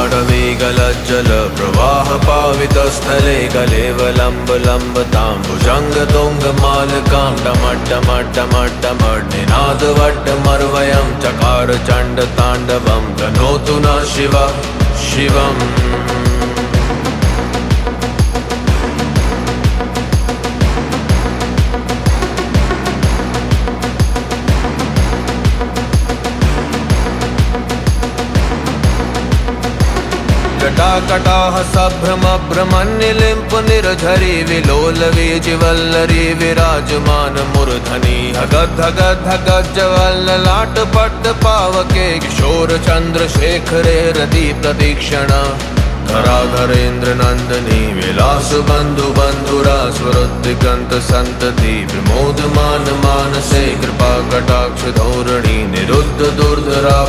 गाढवेगलज्जल प्रवाह पावितस्थले कलेवलम्ब तुङ्गमालकां टमट्टमट्टमट्टमट्टनिनादवट्टमर्वयं चकार चण्डताण्डवं तनोतु न शिव शिवम् जटाकटाह सभ्रमभ्रमन्यलिम्प निर्झरी विलोलवीजिवल्लरी विराजमान मूर्धनि हगद्धगद्धगज्जवल्ललाट पट्ट पावके किशोर चन्द्रशेखरे रति प्रतीक्षण धराधरेन्द्र नंदनी विलास बंधु बंधुरा स्वरुद्दिगंत संतति विमोदमान मानसे कृपा कटाक्ष धोरणी निरुद्ध दुर्धरा